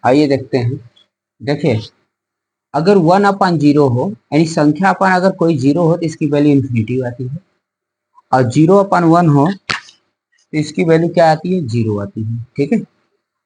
आइए देखते हैं। देखिए, अगर 1/0 हो, यानी संख्या अपन अगर कोई 0 हो तो इसकी वैल्यू इन्फिनिटी आती है, और 0/1 हो तो इसकी वैल्यू क्या आती है, 0 आती है। ठीक है।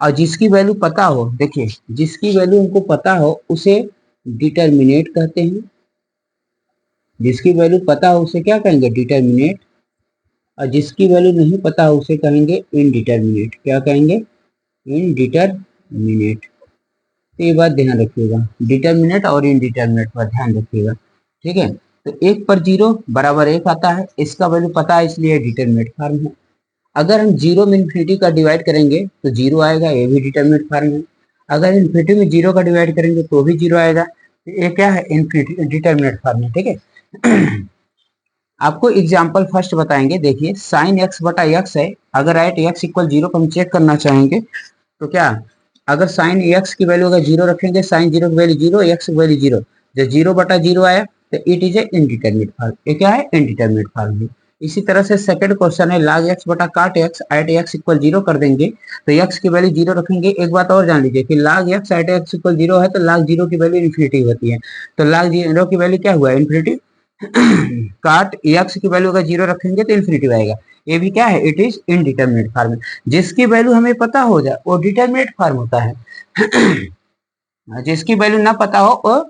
और जिसकी वैल्यू पता हो, देखिए जिसकी वैल्यू उनको पता हो उसे डिटर्मिनेट कहते हैं। जिसकी वैल्यू पता हो उसे क्या कहेंगे, डिटर्मिनेट। और जिसकी वैल्यू नहीं पता हो उसे कहेंगे इनडिटर्मिनेट। क्या कहेंगे, इनडिटर्मिनेट। तो ये बात ध्यान रखिएगा, डिटर्मिनेट और इनडिटर्मिनेट पर ध्यान रखिएगा। ठीक है। तो 1/0 बराबर 1 आता है, इसका वैल्यू पता है इसलिए डिटर्मिनेट फॉर्म है। अगर हम 0 में इन्फिनिटी का डिवाइड करेंगे तो 0 आएगा, ये भी डिटर्मिनेट फॉर्म है। अगर इन्फिनिटी में 0 का डिवाइड करेंगे तो भी 0 आएगा, तो ये क्या है, इन्फिनिटी डिटर्मिनेट फॉर्म है। ठीक है। आपको एग्जाम्पल फर्स्ट बताएंगे। देखिए साइन एक्स बटा एक्स है, अगर एट एक्स इक्वल 0 को हम चेक करना चाहेंगे तो क्या, अगर साइन एक्स की वैल्यू अगर 0 रखेंगे, साइन 0 की वैल्यू 0, एक्स की वैल्यू 0, जब 0/0 आया तो it is a indeterminate form. ये क्या है, इनडिटर्मिनेट फॉर्म है। इसी तरह से सेकंड क्वेश्चन है, log x बटा काट एक्स एट एक्स इक्वल 0 कर देंगे तो x की वैल्यू 0 रखेंगे। एक बात और जान लीजिए कि log x at x equal 0 है तो log 0 की वैल्यू इन्फिनिटी होती है, तो log 0 की वैल्यू क्या हुआ, इन्फिनिटी। काट एक्स की वैल्यू अगर 0 रखेंगे तो इन्फिनिटी आएगा। ये भी क्या है, इट इज इनडिटर्मिनेट फॉर्म। जिसकी वैल्यू हमें पता हो जाए वो डिटर्मिनेट फॉर्म होता है। जिसकी वैल्यू ना पता हो वो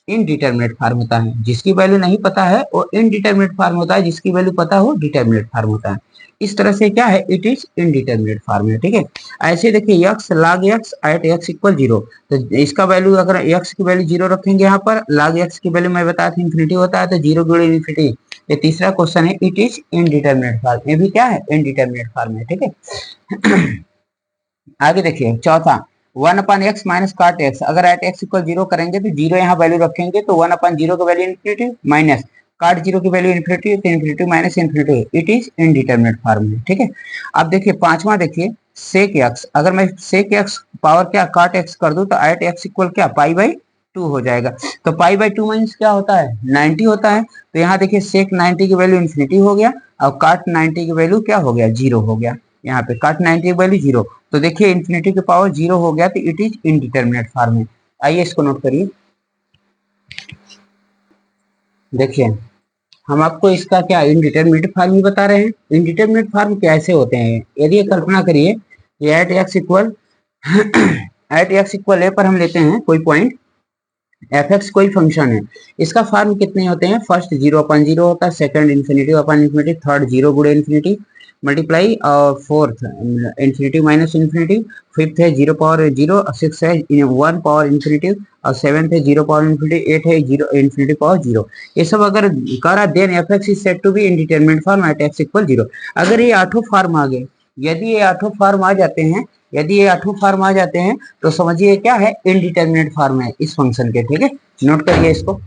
इनडिटर्मिनेट फॉर्म होता है। जिसकी वैल्यू नहीं पता है वो इनडिटर्मिनेट फॉर्म होता है, जिसकी वैल्यू पता हो डिटर्मिनेट फॉर्म होता है। इस तरह से क्या है, इट इज इनडिटर्मिनेट फॉर्म है। ठीक है। ऐसे देखिए x log x at x equal 0, तो इसका वैल्यू अगर x की वैल्यू 0 रखेंगे, यहाँ पर log x की वैल्यू मैं बताया था इन्फिनिटी होता है, तो 0 गुणे इन्फिनिटी। ये तीसरा क्वेश्चन है, इट इज इनडिटर्मिनेट फॉर्म। ये भी क्या है, इनडिटर्मिनेट फॉर्म है। ठीक है। आगे देखिए चौथा, 1/x माइनस काट एक्स, अगर एट एक्स इक्वल 0 करेंगे तो 0 यहाँ वैल्यू रखेंगे तो 1/0 की वैल्यू इन्फिनिटी माइनस काट 0 की वैल्यू इन्फिनिटी, तो infinity minus infinity, it is indeterminate form है। ठीक है। अब देखिए पांचवा, देखिए सेक एक्स, अगर मैं सेक एक्स पावर क्या काट एक्स कर दूं तो एट एक्स इक्वल क्या, पाई/2 हो जाएगा। तो पाई/2 मीन्स क्या होता है, 90 होता है। तो यहाँ देखिए सेक 90 की वैल्यू इन्फिनिटी हो गया और काट 90 की वैल्यू क्या हो गया, 0 हो गया। यहाँ पे काट 90 की वैल्यू 0, तो देखिए इन्फिनिटी की पावर 0 हो गया तो इट इज इनडिटर्मिनेट फॉर्म है। आइए इसको नोट करिए। देखिए हम आपको इसका क्या इनडिटर्मिनेट फॉर्म ही बता रहे हैं। इनडिटर्मिनेट फॉर्म कैसे होते हैं, यदि ये कल्पना करिए कि at x equal at x equal a पर हम लेते हैं कोई पॉइंट एफ एक्स, कोई फंक्शन है, इसका फॉर्म कितने होते हैं, फर्स्ट 0/0 होता है, सेकंड इन्फिनिटी/इन्फिनिटी, थर्ड 0 गुणे इन्फिनिटी मल्टीप्लाई, और fourth infinity minus infinity, fifth है 0/0, सिक्स है 1/इन्फिनिटी, और सेवेंथ है 0/इन्फिनिटी, एट है 0 इन्फिनिटी/0। ये सब अगर करा then f x is said to be indeterminate form at x equal 0। अगर ये आठों फॉर्म आ गए, यदि ये आठों फॉर्म आ जाते हैं, यदि ये आठों फॉर्म आ जाते हैं तो समझिए क्या है, इनडिटरमिनेट फॉर्म है इस फंक्शन के। ठीक है, नोट करिए इसको।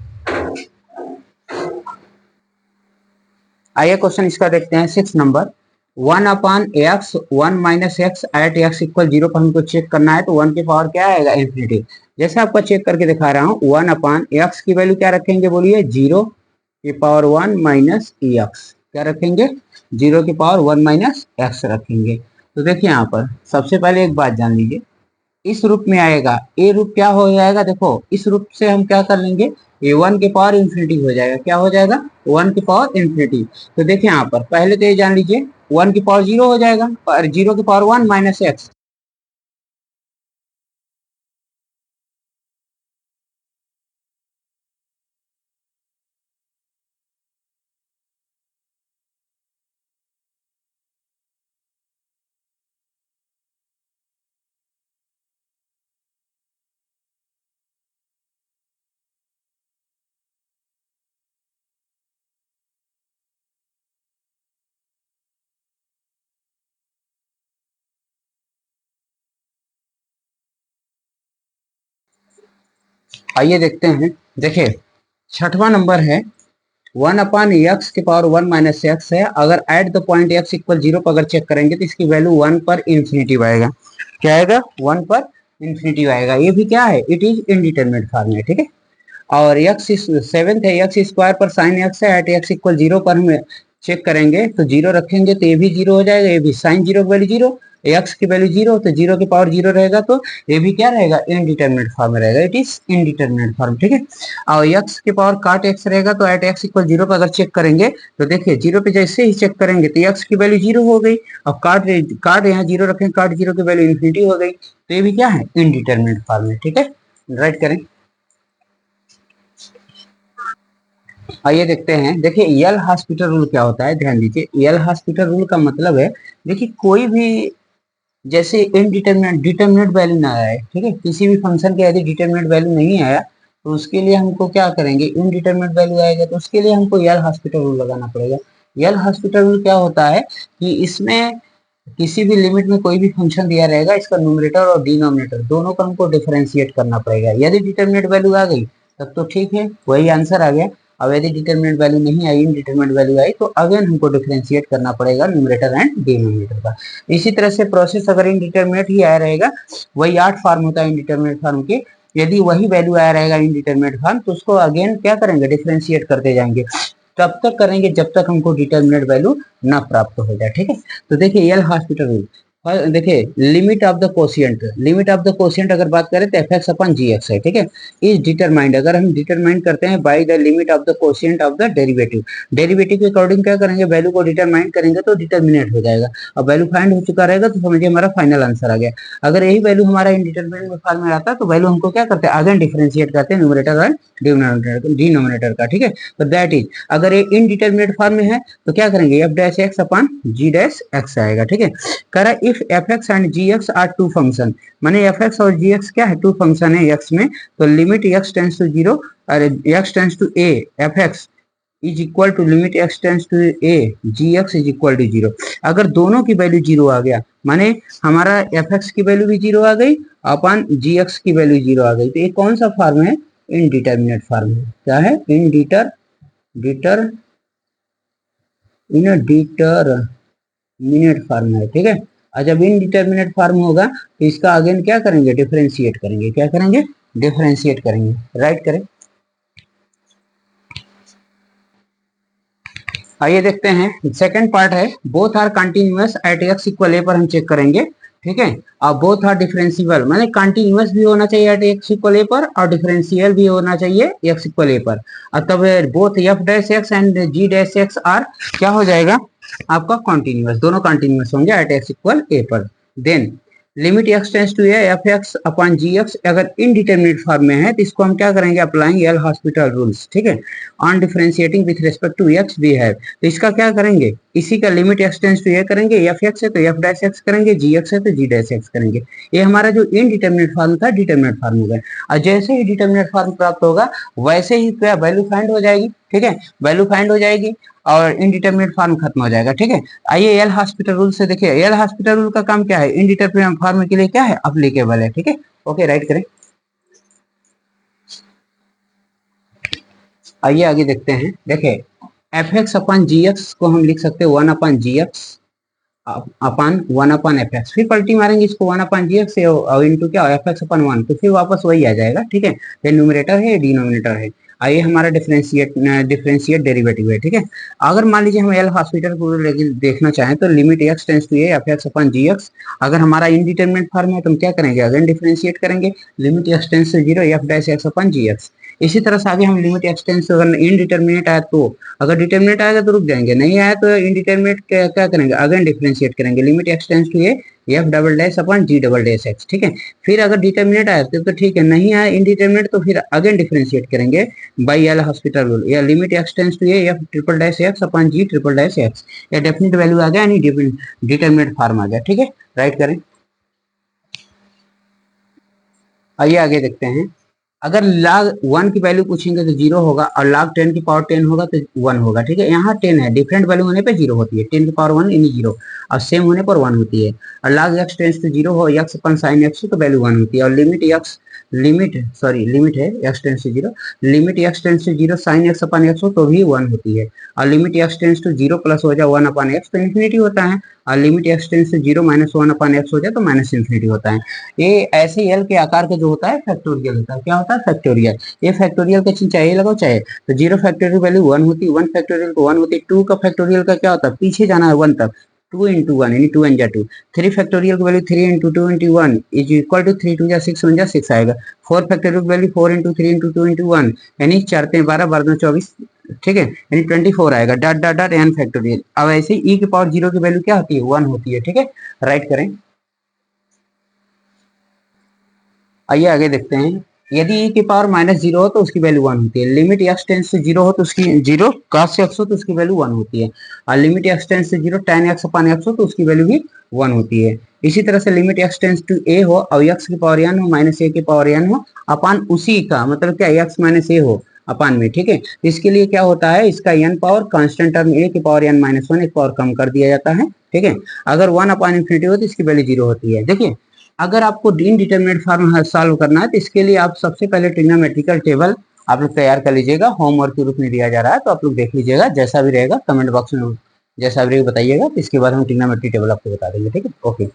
आइए क्वेश्चन इसका देखते हैं, 6 number. 1/x 1 minus x at x equal 0 पर हमको चेक करना है, तो 1 की पावर क्या आएगा, इन्फिनिटी। जैसे आपको चेक करके दिखा रहा हूँ, 1/x की वैल्यू क्या रखेंगे, बोलिए 0 की पावर 1 माइनस एक्स, क्या रखेंगे, 0 की पावर 1 माइनस एक्स रखेंगे। तो देखिए यहाँ पर सबसे पहले एक बात जान लीजिए, इस रूप में आएगा, ए रूप क्या हो जाएगा, देखो इस रूप से हम क्या कर लेंगे, ए 1 की पावर इन्फिनिटी हो जाएगा, क्या हो जाएगा, 1 की पावर इन्फिनिटी। तो देखिए यहाँ पर पहले तो ये जान लीजिए 1 की पावर 0 हो जाएगा और 0 की पावर 1 माइनस एक्स। आइए देखते हैं, देखिए छठवां नंबर है, 1/x की पावर 1 माइनस एक्स है, अगर at the point x equal 0 पर अगर चेक करेंगे तो इसकी वैल्यू 1 पर इन्फिनिटी आएगा, क्या आएगा, 1 पर इन्फिनिटी आएगा। ये भी क्या है, इट इज इनडिटरमिनेट फॉर्म है। ठीक है। और एक्स सेवेंथ है, एक्स स्क्वायर पर साइन एक्स है, एट एक्स इक्वल 0 पर हम चेक करेंगे तो 0 रखेंगे तो ये भी 0 हो जाएगा, ये भी साइन 0 की वैल्यू 0, एक्स की वैल्यू जीरो, तो जीरो की पावर जीरो रहेगा, तो ये भी क्या रहेगा, इनडिटरमिनेट फॉर्म में रहेगा, इट इज इनडिटरमिनेट फॉर्म, ठीक है। और एक्स की पावर काट एक्स रहेगा, तो एट एक्स इक्वल जीरो पर अगर चेक करेंगे तो देखिए जीरो पे जैसे ही चेक करेंगे तो एक्स की वैल्यू जीरो हो गई, और काट काट यहाँ जीरो रखें, काट जीरो की वैल्यू इन्फिनिटी हो गई, तो ये भी क्या है, इनडिटरमिनेट फॉर्म है, ठीक है। राइट करें। आइए देखते हैं, देखिए यल हॉस्पिटल रूल क्या होता है, ध्यान दीजिए। यल हॉस्पिटल रूल का मतलब है, देखिए कोई भी जैसे इनडिटरमिनेट डिटरमिनेट वैल्यू ना आए, ठीक है, किसी भी फंक्शन के यदि डिटरमिनेट वैल्यू नहीं आया तो उसके लिए हमको क्या करेंगे, इनडिटरमिनेट वैल्यू आएगा तो उसके लिए हमको यल हॉस्पिटल रूल लगाना पड़ेगा। यल हॉस्पिटल रूल क्या होता है कि इसमें किसी भी लिमिट में कोई भी फंक्शन दिया रहेगा, इसका न्यूमरेटर और डिनोमिनेटर दोनों का हमको डिफरेंशिएट करना पड़ेगा। यदि डिटरमिनेट वैल्यू आ गई तब तो ठीक है, वही आंसर आ गया। अब यदि डिटरमिनेट वैल्यू नहीं आई, इनडिटरमिनेट वैल्यू आई, तो अगेन हमको डिफरेंशिएट करना पड़ेगा न्यूमरेटर एंड डिनोमिनेटर का। इसी तरह से प्रोसेस अगर इनडिटरमिनेट ही आया रहेगा, वही 8 फॉर्म होता है इनडिटरमिनेट फॉर्म के, यदि वही वैल्यू आया रहेगा इनडिटरमिनेट फॉर्म, तो उसको अगेन क्या करेंगे, डिफरेंशिएट करते जाएंगे, तब तक करेंगे जब तक हमको डिटरमिनेट वैल्यू ना प्राप्त हो जाए, ठीक है। तो देखिए यल हॉस्पिटल रूल, देखिए limit of the quotient, limit of the quotient अगर बात करें तो एफ एक्स अपन जी एक्स है, ठीक है। इज डिटरमाइंड, अगर हम डिटरमाइन करते हैं by the limit of the quotient of the derivative, derivative के अकॉर्डिंग क्या करेंगे, वैल्यू को डिटरमाइन करेंगे तो डिटरमिनेट हो जाएगा, और वैल्यू फाइंड हो चुका रहेगा तो समझिए हमारा फाइनल आंसर आ गया। अगर यही वैल्यू हमारा इंडिटरमिनेट फॉर्म में आता है तो वैल्यू हमको क्या करते हैं, अगेन डिफरेंशिएट करते हैं न्यूमरेटर और डिनोमिनेटर का, ठीक है। तो दैट इज, अगर ये इनडिटरमिनेट फॉर्म में है तो क्या करेंगे, f dash x upon g dash x आएगा, ठीक है। कह रहा है if f x and g x are two function, माने एफ एक्स और जी एक्स क्या है, टू फंक्शन है एक्स में, तो limit x tends to zero और x tends to a f x is equal to limit x tends to a g x is equal to zero. अगर दोनों की वैल्यू जीरो आ गया, माने हमारा एफ एक्स की वैल्यू भी जीरो आ गई अपॉन जी एक्स की वैल्यू जीरो आ गई, तो ये कौन सा फॉर्म है, इनडिटरमिनेट फॉर्म है। क्या है, इनडिटरमिनेट फॉर्म है, ठीक है। और जब इनडिटरमिनेट फॉर्म होगा तो इसका अगेन क्या करेंगे, डिफरेंशिएट करेंगे, क्या करेंगे, डिफरेंशिएट करेंगे। राइट करें। आइए देखते हैं सेकंड पार्ट है, both are continuous at x equal a पर हम चेक करेंगे, ठीक है। और बोथ आर डिफरेंशिएबल, माने कंटिन्यूअस भी होना चाहिए एट एक्स इक्वल ए पर और डिफरेंशियल भी होना चाहिए एक्स इक्वल ए पर, और तब both f dash x and g dash x are क्या हो जाएगा आपका कॉन्टिन्यूअस, दोनों कॉन्टिन्यूअस होंगे एट एक्स इक्वल ए पर। Then limit x tends to a f x upon g x अगर इनडिटरमिनेट फॉर्म में है तो इसको हम क्या करेंगे, अप्लाइंग एल हॉस्पिटल रूल्स, ठीक है। On differentiating with respect to x we have, तो इसका क्या करेंगे, इसी का limit x tends to a करेंगे, एफ एक्स है तो एफ डैश एक्स करेंगे, जी एक्स है तो जी डैश एक्स करेंगे। ये हमारा जो इनडिटरमिनेट फॉर्म था डिटरमिनेट फॉर्म हो गया, और जैसे ही डिटरमिनेट फॉर्म प्राप्त होगा वैसे ही क्या वैल्यू फाइंड हो जाएगी, ठीक है, वैल्यू फाइंड हो जाएगी और इनडिटरमिनेट फॉर्म खत्म हो जाएगा, ठीक है। आइए एल हॉस्पिटल रूल से देखिए, एल हॉस्पिटल रूल का काम क्या है, इनडिटरमिनेट फॉर्म के लिए क्या है, अप्लीकेबल है, ठीक है। ओके, राइट करें। आइए आगे देखते हैं, देखिए f x upon g x को हम लिख सकते हैं one upon g x upon one upon f x, फिर पलटी मारेंगे इसको one upon g x into क्या एफ एक्स अपान वन, तो फिर वापस वही आ जाएगा, ठीक है। ये न्यूमरेटर है, डिनोमिनेटर है, आइए हमारा डिफरेंशिएट डेरिवेटिव है, ठीक है। अगर मान लीजिए हम एल हॉस्पिटल को देखना चाहें तो limit x tends to a f x upon g x, अगर हमारा इनडिटरमिनेट फॉर्म है तो हम क्या करेंगे, अगेन डिफरेंशिएट करेंगे, limit x tends to zero f dash x upon g x. इसी तरह से आगे हम लिमिट एक्स टेंस अगर इनडिटरमिनेट आया तो, अगर डिटरमिनेट आएगा तो रुक जाएंगे, नहीं आया तो इनडिटरमिनेट क्या करेंगे, अगेन डिफरेंशिएट करेंगे, limit x tends to a f double dash upon g double dash x, ठीक है। फिर अगर डिटरमिनेट आया तो ठीक है, नहीं आया इनडिटरमिनेट तो फिर अगेन डिफरेंशिएट करेंगे बाई एल हॉस्पिटल रूल, या limit x tends to a f triple dash x upon g triple dash x, या डेफिनेट वैल्यू आ गया यानी डिटरमिनेट फॉर्म आ गया, ठीक है। राइट करें। आइए आगे देखते हैं, अगर log 1 की वैल्यू पूछेंगे तो जीरो होगा और log 10 की पावर 10 होगा तो 1 होगा, ठीक है। यहाँ 10 है, डिफरेंट वैल्यू होने पे जीरो होती है, 10 की पावर 1 यानी जीरो, और सेम होने पर 1 होती है। और log x tends to zero हो x अपन साइन x तो वैल्यू 1 होती है, और लिमिट है x tends to zero, limit x tends to zero sine x upon x हो तो भी 1 होती है, और limit x tends to zero plus हो जाए 1 अपन x तो इन्फिनिटी होता है, और limit x tends to zero minus 1 upon x हो जाए तो माइनस इन्फिनिटी होता है। ये ऐसे एल के आकार का जो होता है फैक्टोरियल होता है, क्या होता है, फैक्टोरियल। ये फैक्टोरियल का चिन्ह चाहिए लगाओ चाहे, तो जीरो फैक्टोरियल वैल्यू 1 होती है, 1 फैक्टोरियल को 1 होती है, 2 का फैक्टोरियल का क्या होता है, पीछे जाना है 1 तक, 2 इंटू वन यानी 2 एन जा 2, 3 फैक्टोरियल की value 3 into 2 into 1 is equal to 3 2 जा 6 1 जा 6 आएगा। 4 फैक्टोरियल की वैल्यू 4 इंटू 3 इंटू 2 इंटू 1 यानी 4 3 12 12 24, ठीक है, यानी 24 आएगा। Dot dot dot n factorial. अब ऐसे ही ई की पावर 0 की वैल्यू क्या होती है, 1 होती है, ठीक है। राइट करें। आइए आगे देखते हैं। यदि e की पावर -0 हो तो उसकी वैल्यू 1 होती है। लिमिट x टेंस से 0 हो तो उसकी 0 cos x हो तो उसकी वैल्यू 1 होती है। और लिमिट x टेंस से 0 tan x अपान x हो तो उसकी वैल्यू भी 1 होती है। इसी तरह से limit x tends to a हो और x की पावर n हो माइनस a की पावर n हो अपान उसी का मतलब क्या x माइनस a हो अपान में, ठीक है। इसके लिए क्या होता है, इसका n power constant term a की पावर n माइनस 1 एक पावर कम कर दिया जाता है, ठीक है। अगर 1 अपान इन्फिनिटी हो तो इसकी वैल्यू 0 होती है। देखिए अगर आपको इनडिटरमिनेट फॉर्म सॉल्व करना है तो इसके लिए आप सबसे पहले ट्रिग्नोमेट्रिकल टेबल आप लोग तैयार कर लीजिएगा। होमवर्क के रूप में दिया जा रहा है तो आप लोग देख लीजिएगा, जैसा भी रहेगा कमेंट बॉक्स में जैसा भी रहेगा बताइएगा, तो इसके बाद हम ट्रिग्नोमेट्री टेबल आपको बता देंगे, ठीक है। ओके।